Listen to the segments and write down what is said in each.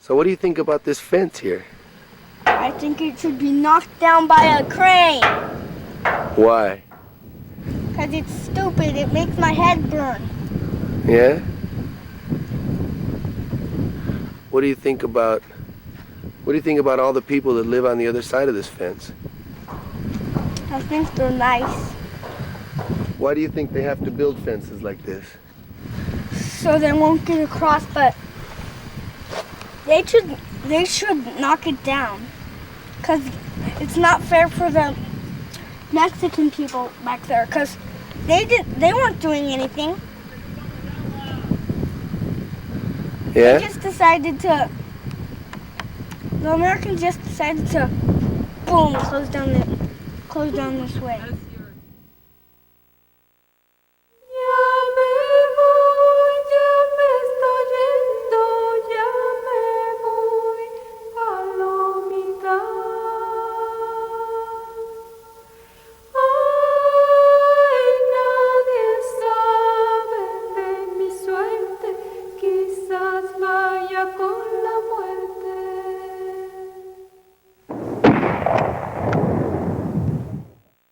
So what do you think about this fence here? I think it should be knocked down by a crane. Why? Because it's stupid. It makes my head burn. Yeah? What do you think about all the people that live on the other side of this fence? I think they're nice. Why do you think they have to build fences like this? So they won't get across, but they should knock it down. Because it's not fair for the Mexican people back there, because they weren't doing anything. Yeah? The Americans just decided to, boom, close down this way.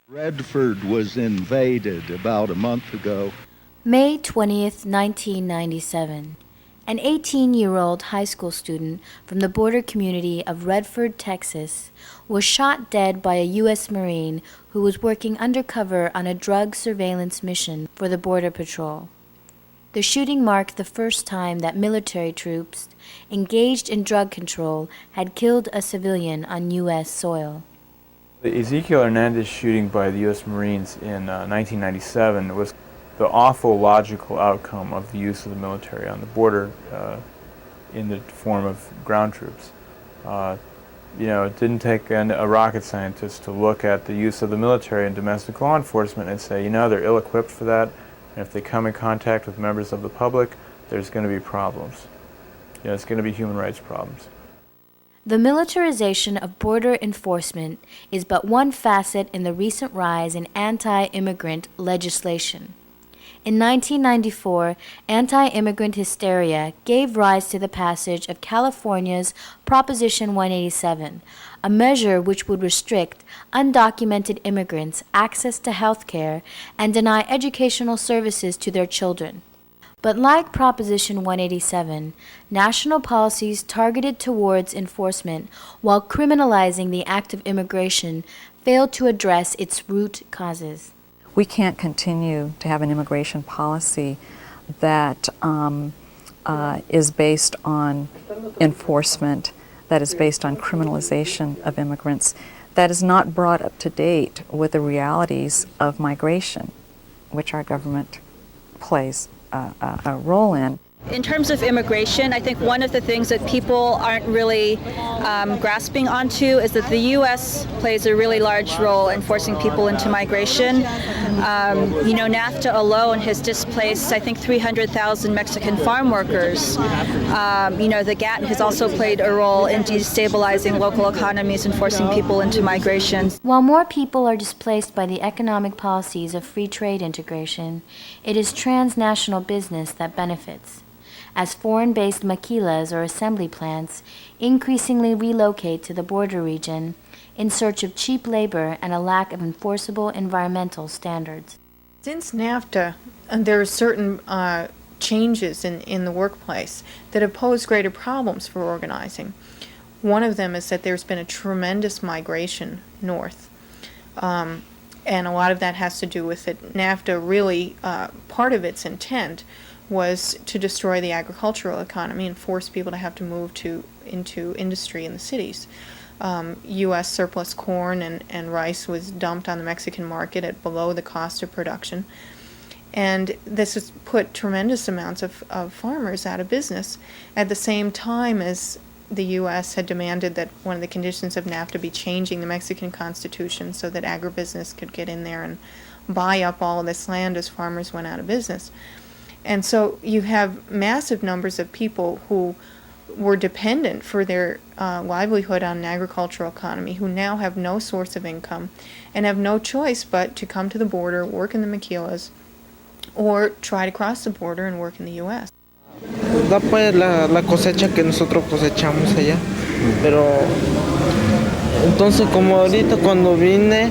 Redford was invaded about a month ago. May 20th, 1997. An 18-year-old high school student from the border community of Redford, Texas, was shot dead by a U.S. Marine who was working undercover on a drug surveillance mission for the Border Patrol. The shooting marked the first time that military troops engaged in drug control had killed a civilian on U.S. soil. The Ezekiel Hernandez shooting by the U.S. Marines in 1997 was the awful logical outcome of the use of the military on the border in the form of ground troops. It didn't take a rocket scientist to look at the use of the military in domestic law enforcement and say, they're ill-equipped for that, and if they come in contact with members of the public, there's going to be problems. It's going to be human rights problems. The militarization of border enforcement is but one facet in the recent rise in anti-immigrant legislation. In 1994, anti-immigrant hysteria gave rise to the passage of California's Proposition 187, a measure which would restrict undocumented immigrants access to health care and deny educational services to their children. But like Proposition 187, national policies targeted towards enforcement while criminalizing the act of immigration failed to address its root causes. We can't continue to have an immigration policy that is based on enforcement, that is based on criminalization of immigrants, that is not brought up to date with the realities of migration, which our government plays a role in. In terms of immigration, I think one of the things that people aren't really grasping onto is that the U.S. plays a really large role in forcing people into migration. NAFTA alone has displaced, I think, 300,000 Mexican farm workers. The GATT has also played a role in destabilizing local economies and forcing people into migration. While more people are displaced by the economic policies of free trade integration, it is transnational business that benefits, as foreign-based maquilas or assembly plants increasingly relocate to the border region in search of cheap labor and a lack of enforceable environmental standards. Since NAFTA, there are certain changes in the workplace that have posed greater problems for organizing. One of them is that there's been a tremendous migration north. And a lot of that has to do with it. NAFTA really, part of its intent was to destroy the agricultural economy and force people to have to move into industry in the cities. U.S. surplus corn and rice was dumped on the Mexican market at below the cost of production. And this has put tremendous amounts of farmers out of business at the same time as the U.S. had demanded that one of the conditions of NAFTA be changing the Mexican Constitution so that agribusiness could get in there and buy up all of this land as farmers went out of business. And so you have massive numbers of people who were dependent for their livelihood on an agricultural economy who now have no source of income and have no choice but to come to the border, work in the maquilas, or try to cross the border and work in the U.S. da pues la cosecha que nosotros cosechamos allá. Pero entonces como ahorita cuando vine,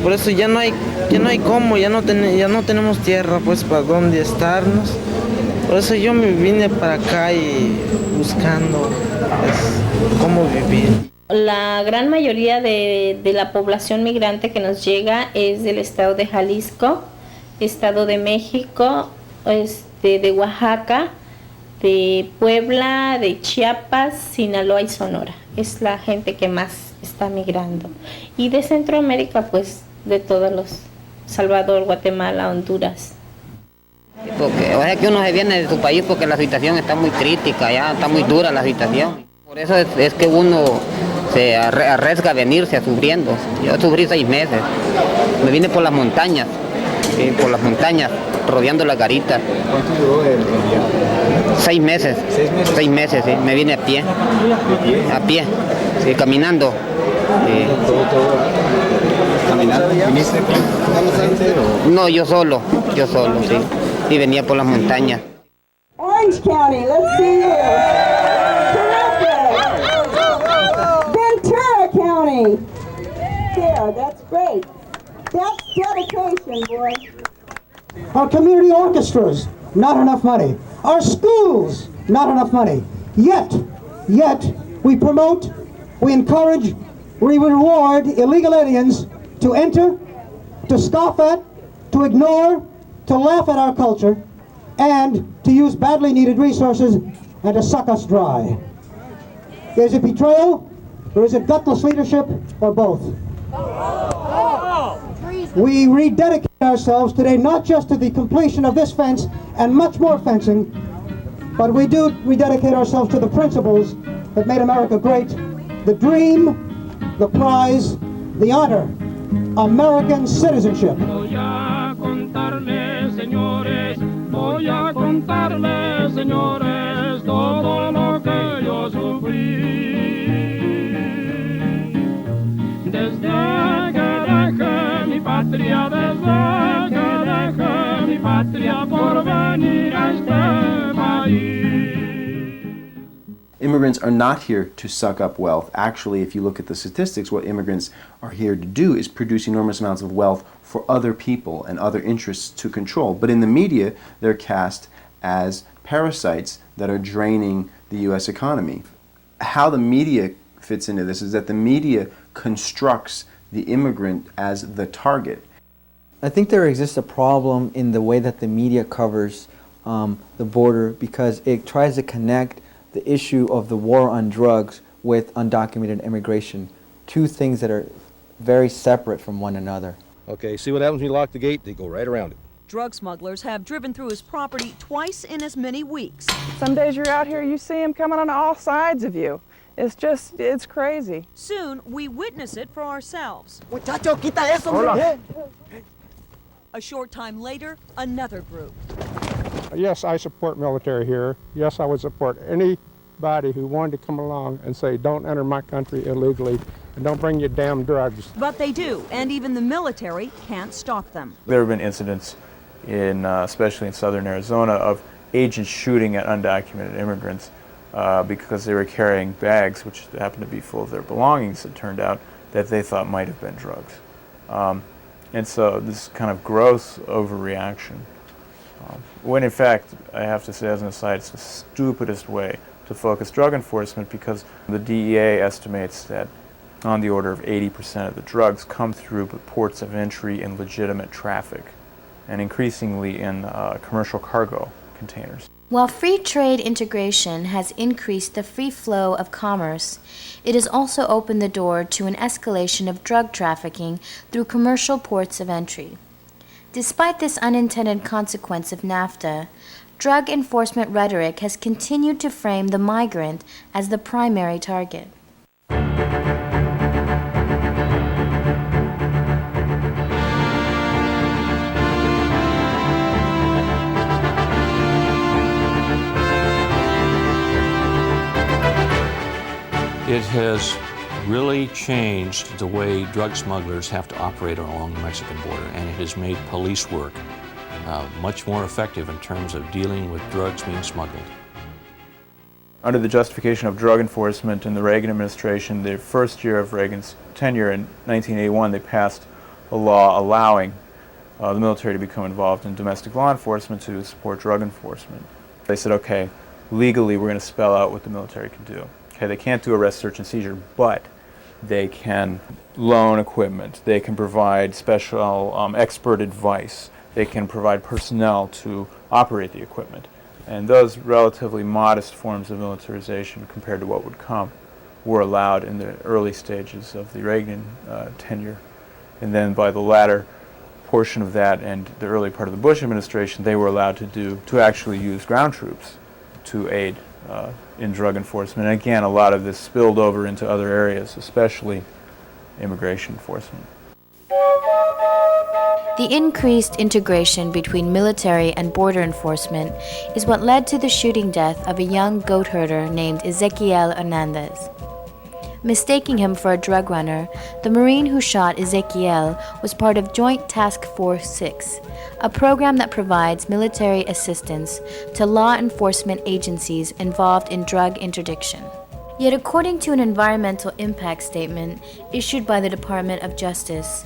por eso ya no hay cómo, ya no tenemos tierra pues para dónde estarnos. Por eso yo me vine para acá y buscando pues, cómo vivir. La gran mayoría de la población migrante que nos llega es del estado de Jalisco, estado de México, de Oaxaca, de Puebla, de Chiapas, Sinaloa y Sonora. Es la gente que más está migrando. Y de Centroamérica, pues de todos los, Salvador, Guatemala, Honduras. Porque o sea que uno se viene de su país porque la situación está muy crítica, ya está muy dura la situación. Por eso es que uno se arriesga a venirse sufriendo. Yo sufrí 6 meses. Me vine por las montañas, ¿sí? Por las montañas, rodeando las garitas. ¿Cuánto duró el viaje? 6 meses. 6 meses. 6 meses, sí. Me vine a pie. ¿De pie? A pie, sí, caminando. Sí. Todo. ¿Caminando? ¿Viniste aquí? No, yo solo, sí. Sí, venía por las montañas. Orange County, let's see you. Terrific. Ventura County. There, that's great. That's dedication, boy. Our community orchestras, not enough money. Our schools, not enough money. Yet, we promote, we encourage, we reward illegal aliens to enter, to scoff at, to ignore, to laugh at our culture, and to use badly needed resources and to suck us dry. Is it betrayal, or is it gutless leadership, or both? We rededicate ourselves today not just to the completion of this fence and much more fencing, but we do rededicate ourselves to the principles that made America great, the dream, the prize, the honor, American citizenship. Voy a contarles, señores, todo lo que yo sufrí. Desde que dejé mi patria, por venir a este país. Immigrants are not here to suck up wealth. Actually, if you look at the statistics, what immigrants are here to do is produce enormous amounts of wealth for other people and other interests to control. But in the media, they're cast as parasites that are draining the U.S. economy. How the media fits into this is that the media constructs the immigrant as the target. I think there exists a problem in the way that the media covers the border because it tries to connect the issue of the war on drugs with undocumented immigration, two things that are very separate from one another. Okay, see what happens when you lock the gate? They go right around it. Drug smugglers have driven through his property twice in as many weeks. Some days you're out here, you see him coming on all sides of you. It's crazy. Soon, we witness it for ourselves. Muchacho, quita eso, Hola. A short time later, another group. Yes, I support military here. Yes, I would support anybody who wanted to come along and say, don't enter my country illegally and don't bring your damn drugs. But they do, and even the military can't stop them. There have been incidents, especially in southern Arizona, of agents shooting at undocumented immigrants because they were carrying bags which happened to be full of their belongings, it turned out, that they thought might have been drugs. And so this kind of gross overreaction. When in fact, I have to say as an aside, it's the stupidest way to focus drug enforcement because the DEA estimates that on the order of 80% of the drugs come through the ports of entry in legitimate traffic and increasingly in commercial cargo containers. While free trade integration has increased the free flow of commerce, it has also opened the door to an escalation of drug trafficking through commercial ports of entry. Despite this unintended consequence of NAFTA, drug enforcement rhetoric has continued to frame the migrant as the primary target. It has really changed the way drug smugglers have to operate along the Mexican border, and it has made police work much more effective in terms of dealing with drugs being smuggled. Under the justification of drug enforcement in the Reagan administration, the first year of Reagan's tenure in 1981, they passed a law allowing the military to become involved in domestic law enforcement to support drug enforcement. They said, okay, legally we're going to spell out what the military can do. Okay, they can't do arrest, search, and seizure, but they can loan equipment, they can provide special expert advice, they can provide personnel to operate the equipment. And those relatively modest forms of militarization compared to what would come were allowed in the early stages of the Reagan tenure. And then by the latter portion of that and the early part of the Bush administration, they were allowed to actually use ground troops to aid in drug enforcement. And again, a lot of this spilled over into other areas, especially immigration enforcement. The increased integration between military and border enforcement is what led to the shooting death of a young goat herder named Ezequiel Hernandez. Mistaking him for a drug runner, the Marine who shot Ezequiel was part of Joint Task Force 6, a program that provides military assistance to law enforcement agencies involved in drug interdiction. Yet according to an environmental impact statement issued by the Department of Justice,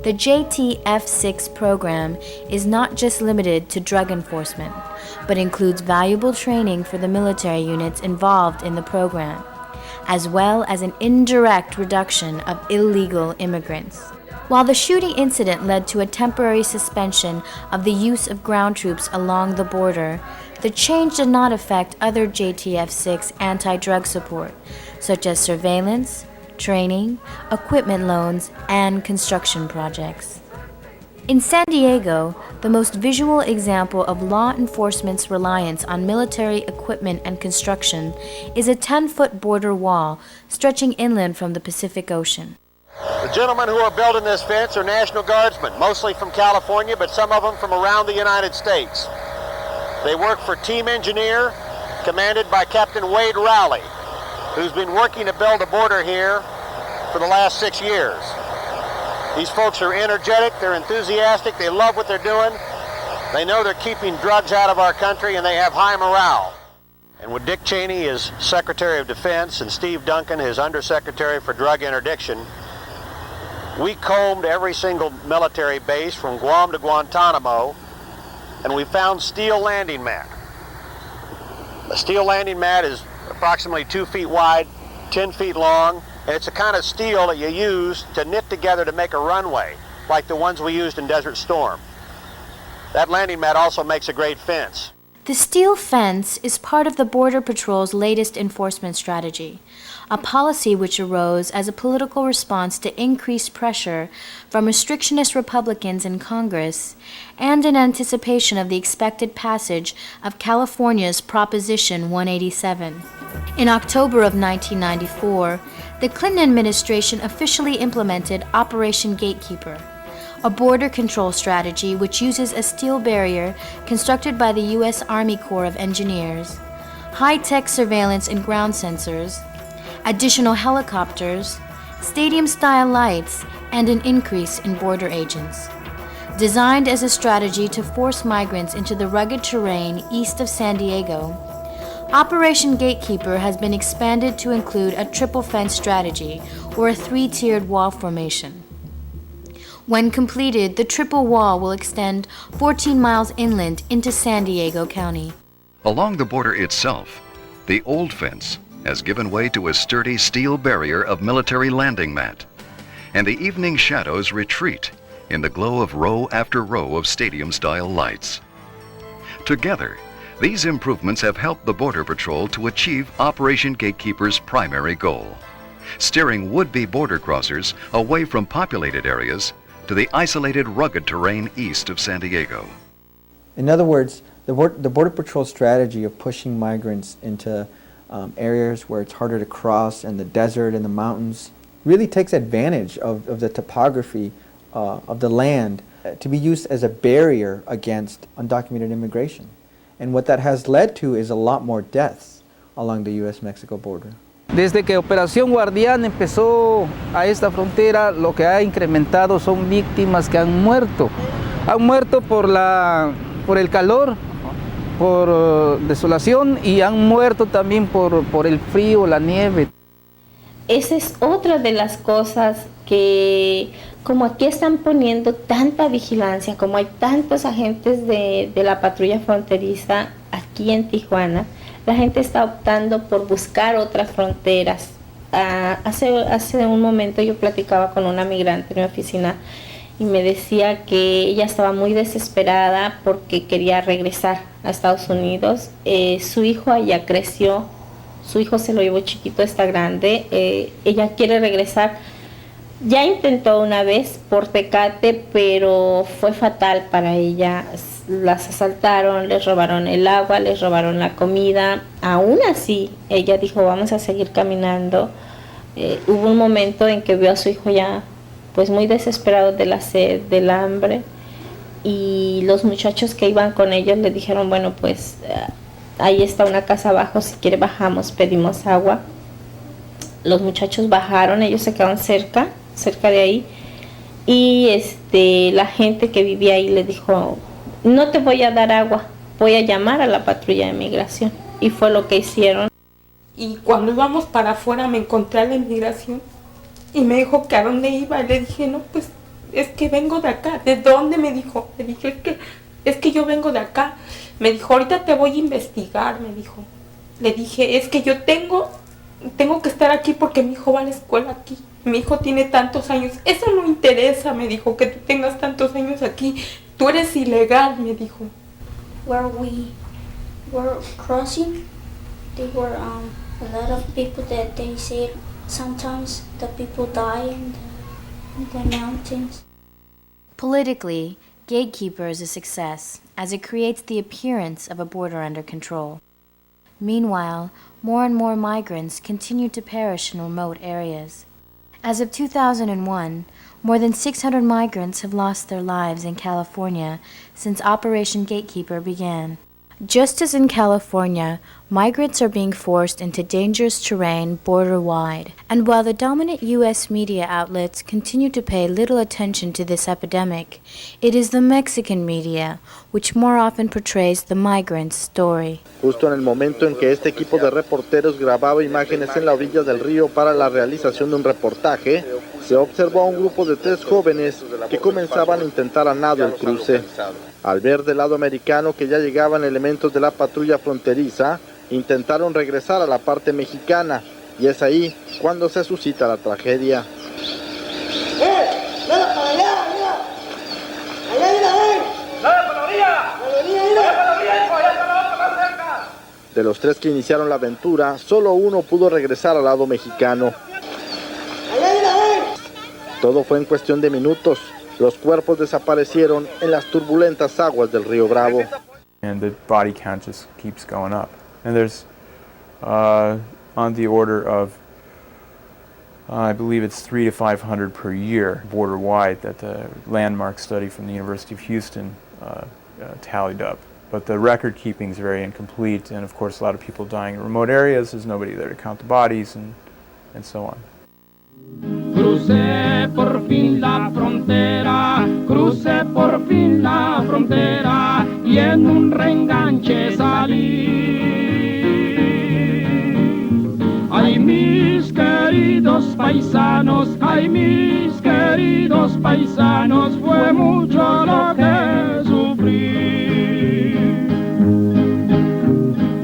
the JTF-6 program is not just limited to drug enforcement, but includes valuable training for the military units involved in the program, as well as an indirect reduction of illegal immigrants. While the shooting incident led to a temporary suspension of the use of ground troops along the border, the change did not affect other JTF-6 anti-drug support, such as surveillance, training, equipment loans, and construction projects. In San Diego, the most visual example of law enforcement's reliance on military equipment and construction is a 10-foot border wall stretching inland from the Pacific Ocean. The gentlemen who are building this fence are National Guardsmen, mostly from California, but some of them from around the United States. They work for Team Engineer, commanded by Captain Wade Rowley, who's been working to build a border here for the last 6 years. These folks are energetic, they're enthusiastic, they love what they're doing. They know they're keeping drugs out of our country, and they have high morale. And with Dick Cheney as Secretary of Defense and Steve Duncan, his Undersecretary for Drug Interdiction, we combed every single military base from Guam to Guantanamo, and we found steel landing mat. A steel landing mat is approximately 2 feet wide, 10 feet long, and it's a kind of steel that you use to knit together to make a runway, like the ones we used in Desert Storm. That landing mat also makes a great fence. The steel fence is part of the Border Patrol's latest enforcement strategy, a policy which arose as a political response to increased pressure from restrictionist Republicans in Congress and in anticipation of the expected passage of California's Proposition 187. In October of 1994, the Clinton administration officially implemented Operation Gatekeeper, a border control strategy which uses a steel barrier constructed by the U.S. Army Corps of Engineers, high-tech surveillance and ground sensors, additional helicopters, stadium-style lights, and an increase in border agents. Designed as a strategy to force migrants into the rugged terrain east of San Diego, Operation Gatekeeper has been expanded to include a triple fence strategy, or a 3-tiered wall formation. When completed, the triple wall will extend 14 miles inland into San Diego County. Along the border itself, the old fence has given way to a sturdy steel barrier of military landing mat, and the evening shadows retreat in the glow of row after row of stadium-style lights. Together, these improvements have helped the Border Patrol to achieve Operation Gatekeeper's primary goal, steering would-be border crossers away from populated areas to the isolated, rugged terrain east of San Diego. In other words, the Border Patrol strategy of pushing migrants into areas where it's harder to cross, and the desert and the mountains, really takes advantage of the topography of the land to be used as a barrier against undocumented immigration. And what that has led to is a lot more deaths along the U.S.-Mexico border. Desde que Operación Guardián empezó a esta frontera, lo que ha incrementado son víctimas que han muerto. Han muerto por el calor, desolación y han muerto también por el frío, la nieve. Esa es otra de las cosas que, como aquí están poniendo tanta vigilancia, como hay tantos agentes de la patrulla fronteriza aquí en Tijuana, la gente está optando por buscar otras fronteras. Hace un momento yo platicaba con una migrante en mi oficina y me decía que ella estaba muy desesperada porque quería regresar a Estados Unidos. Su hijo allá creció, su hijo se lo llevó chiquito, está grande, ella quiere regresar. Ya intentó una vez por Tecate, pero fue fatal para ella. Las asaltaron, les robaron el agua, les robaron la comida. Aún así, ella dijo, vamos a seguir caminando. Hubo un momento en que vio a su hijo ya pues muy desesperado de la sed, del hambre, y los muchachos que iban con ellos le dijeron, bueno, pues ahí está una casa abajo, si quiere bajamos, pedimos agua. Los muchachos bajaron, ellos se quedaron cerca de ahí, y la gente que vivía ahí le dijo, no te voy a dar agua, voy a llamar a la patrulla de migración, y fue lo que hicieron. Y cuando íbamos para afuera me encontré a la inmigración y me dijo que a dónde iba, y le dije, no, pues es que vengo de acá. ¿De dónde? Me dijo. Le dije, es que yo vengo de acá. Me dijo, ahorita te voy a investigar, me dijo. Le dije, es que yo tengo que estar aquí porque mi hijo va a la escuela aquí. Mi hijo tiene tantos años. Eso no interesa, me dijo, que tú tengas tantos años aquí. Tú eres ilegal, me dijo. Where we were crossing, there were a lot of people that they said sometimes the people die in the mountains. Politically, Gatekeeper is a success, as it creates the appearance of a border under control. Meanwhile, more and more migrants continue to perish in remote areas. As of 2001, more than 600 migrants have lost their lives in California since Operation Gatekeeper began. Just as in California, migrants are being forced into dangerous terrain border-wide. And while the dominant U.S. media outlets continue to pay little attention to this epidemic, it is the Mexican media which more often portrays the migrant's story. Justo en el momento en que este equipo de reporteros grababa imágenes en la orilla del río para la realización de un reportaje, se observó a un grupo de 3 jóvenes que comenzaban a intentar a nado el cruce. Al ver del lado americano que ya llegaban elementos de la patrulla fronteriza, intentaron regresar a la parte mexicana, y es ahí cuando se suscita la tragedia. De los 3 que iniciaron la aventura, solo uno pudo regresar al lado mexicano. Todo fue en cuestión de minutos. Los cuerpos desaparecieron en las turbulentas aguas del río Bravo. And the body count just keeps going up. And there's on the order of, I believe it's 300 to 500 per year, border-wide, that the landmark study from the University of Houston tallied up. But the record keeping is very incomplete, and of course a lot of people dying in remote areas. There's nobody there to count the bodies, and so on. Crucé por fin la frontera, crucé por fin la frontera y en un reenganche salí. Ay, mis queridos paisanos, ay, mis queridos paisanos, fue mucho lo que sufrí.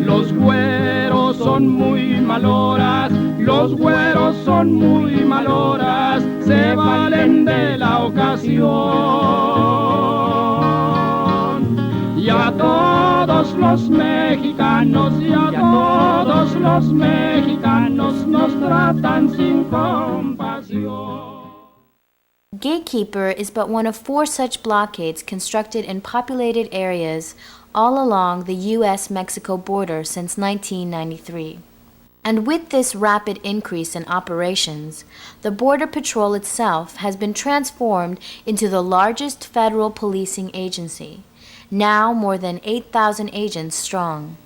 Los güeros son muy maloras, los güeros son muy maloras, se valen de la ocasión. Y a todos los mexicanos, y a todos los mexicanos nos tratan sin compasión. Gatekeeper is but one of 4 such blockades constructed in populated areas all along the U.S.-Mexico border since 1993. And with this rapid increase in operations, the Border Patrol itself has been transformed into the largest federal policing agency, now more than 8,000 agents strong.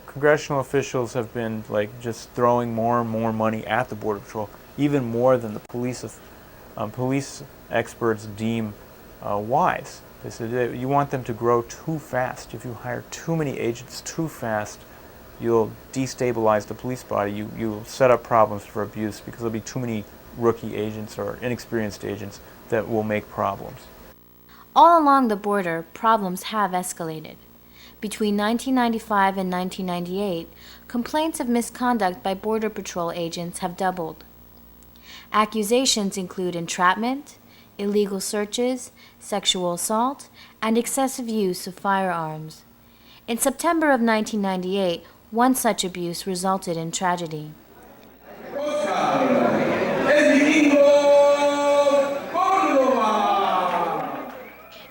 Congressional officials have been just throwing more and more money at the Border Patrol, even more than the police experts deem wise. They said that you want them to grow too fast. If you hire too many agents too fast, you'll destabilize the police body. You'll set up problems for abuse because there'll be too many rookie agents or inexperienced agents that will make problems. All along the border, problems have escalated. Between 1995 and 1998, complaints of misconduct by Border Patrol agents have doubled. Accusations include entrapment, illegal searches, sexual assault, and excessive use of firearms. In September of 1998, one such abuse resulted in tragedy.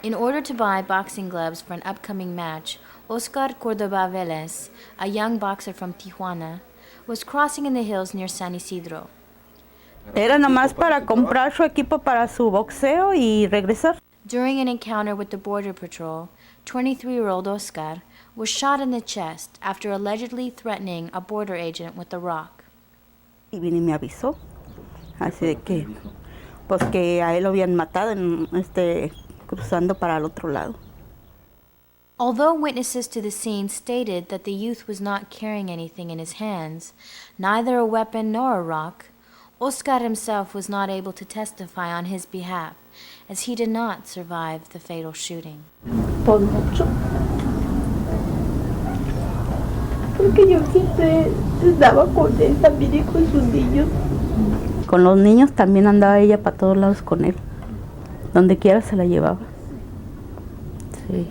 In order to buy boxing gloves for an upcoming match, Oscar Cordova Velez, a young boxer from Tijuana, was crossing in the hills near San Isidro. Era nomás para comprar su equipo para su boxeo y regresar. During an encounter with the Border Patrol, 23-year-old Oscar was shot in the chest after allegedly threatening a border agent with a rock. Y vine y me avisó, así de que, pues que a él lo habían matado cruzando para el otro lado. Although witnesses to the scene stated that the youth was not carrying anything in his hands, neither a weapon nor a rock, Oscar himself was not able to testify on his behalf, as he did not survive the fatal shooting. Por mucho. Porque yo siempre estaba con él también y con sus niños. Con los niños también andaba ella para todos lados con él. Donde quiera se la llevaba. Sí.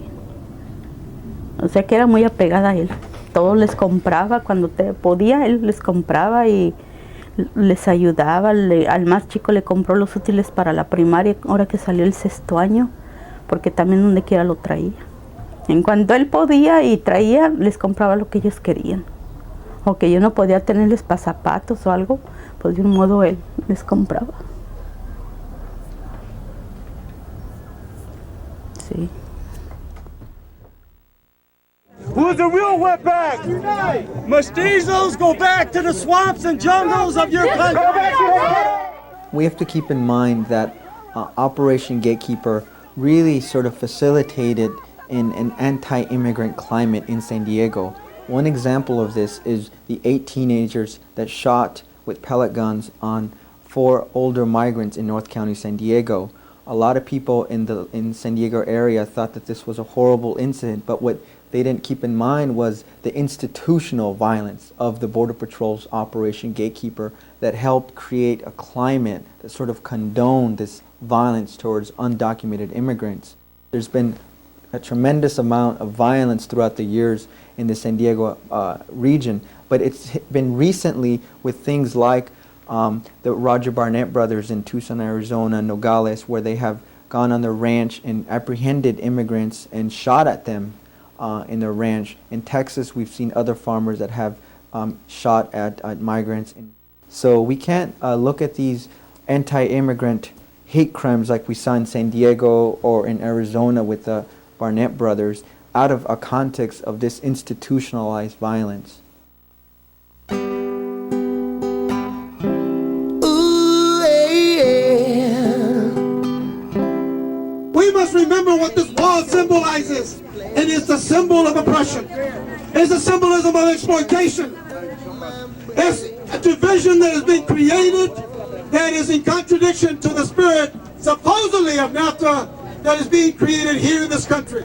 O sea que era muy apegada a él. Todo les compraba, cuando podía, él les compraba y les ayudaba. Al más chico le compró los útiles para la primaria, ahora que salió el 6º año, porque también donde quiera lo traía. En cuanto él podía y traía, les compraba lo que ellos querían. O que yo no podía tenerles para zapatos o algo, pues de un modo él les compraba. Sí. Who's the real wetback? Mestizos, go back to the swamps and jungles of your country. We have to keep in mind that Operation Gatekeeper really sort of facilitated an anti-immigrant climate in San Diego. One example of this is the 8 teenagers that shot with pellet guns on 4 older migrants in North County, San Diego. A lot of people in San Diego area thought that this was a horrible incident, but what they didn't keep in mind was the institutional violence of the Border Patrol's Operation Gatekeeper that helped create a climate that sort of condoned this violence towards undocumented immigrants. There's been a tremendous amount of violence throughout the years in the San Diego region, but it's been recently with things like the Roger Barnett brothers in Tucson, Arizona, Nogales, where they have gone on their ranch and apprehended immigrants and shot at them in their ranch. In Texas, we've seen other farmers that have shot at migrants. So we can't look at these anti-immigrant hate crimes like we saw in San Diego or in Arizona with the Barnett brothers out of a context of this institutionalized violence. We must remember what this wall symbolizes. It is the symbol of oppression. It's a symbolism of exploitation. It's a division that has been created that is in contradiction to the spirit, supposedly, of NAFTA that is being created here in this country.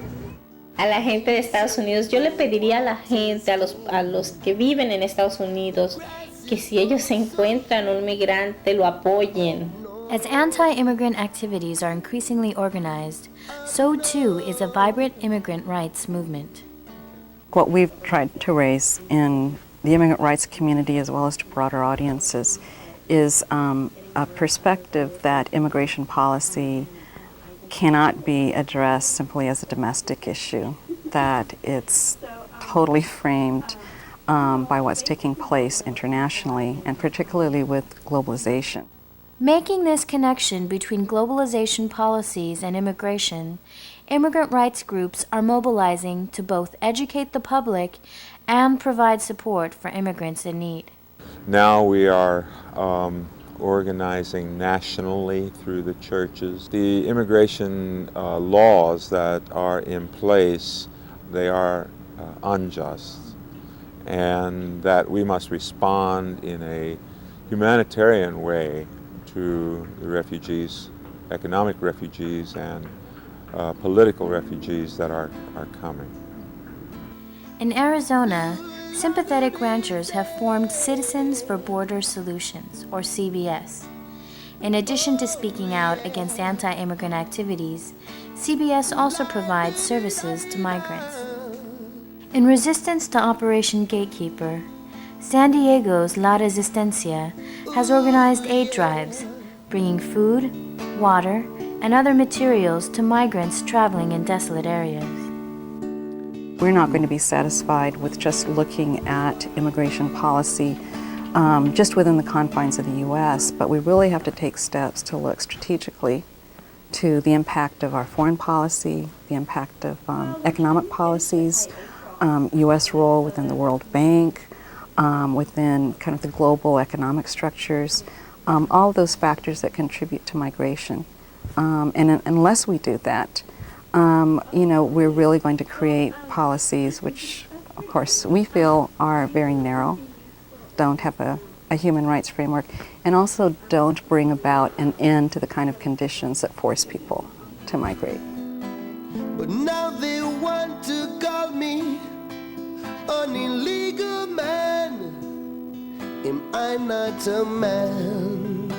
A la gente de Estados Unidos, yo le pediría a la gente, a los que viven en Estados Unidos, que si ellos encuentran un migrante, lo apoyen. As anti-immigrant activities are increasingly organized, so too is a vibrant immigrant rights movement. What we've tried to raise in the immigrant rights community as well as to broader audiences is a perspective that immigration policy cannot be addressed simply as a domestic issue, that it's totally framed by what's taking place internationally and particularly with globalization. Making this connection between globalization policies and immigration, immigrant rights groups are mobilizing to both educate the public and provide support for immigrants in need. Now we are organizing nationally through the churches. The immigration laws that are in place, they are unjust, and that we must respond in a humanitarian way to the refugees, economic refugees and political refugees that are coming. In Arizona, sympathetic ranchers have formed Citizens for Border Solutions, or CBS. In addition to speaking out against anti-immigrant activities, CBS also provides services to migrants. In resistance to Operation Gatekeeper, San Diego's La Resistencia has organized aid drives, bringing food, water, and other materials to migrants traveling in desolate areas. We're not going to be satisfied with just looking at immigration policy just within the confines of the U.S., but we really have to take steps to look strategically to the impact of our foreign policy, the impact of economic policies, U.S. role within the World Bank, within kind of the global economic structures, all of those factors that contribute to migration. And unless we do that, we're really going to create policies which, of course, we feel are very narrow, don't have a human rights framework, and also don't bring about an end to the kind of conditions that force people to migrate. But now they want to call me an illegal man. Am I not a man?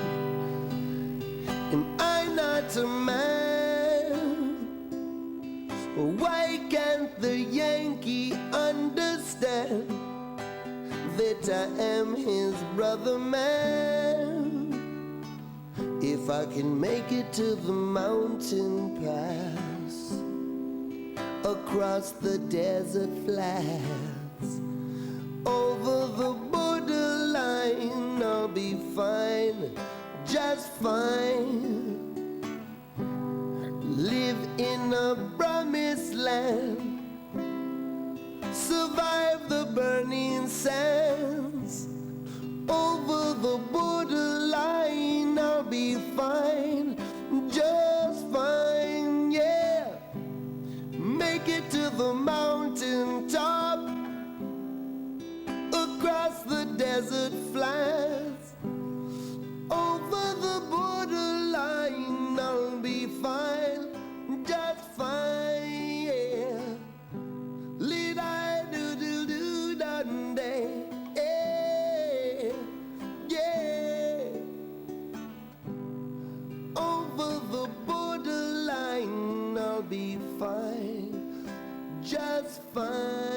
Am I not a man? Why can't the Yankee understand that I am his brother man? If I can make it to the mountain pass, across the desert flats, over the borderline, I'll be fine, just fine. Live in a promised land, survive the burning sands. Over the borderline, I'll be fine, just fine, yeah. Make it to the mountain top, across the desert flats. Over the borderline, I'll be fine, just fine, yeah. Lead-I-do-do-do-dun-day, yeah. Over the borderline, I'll be fine, just fine.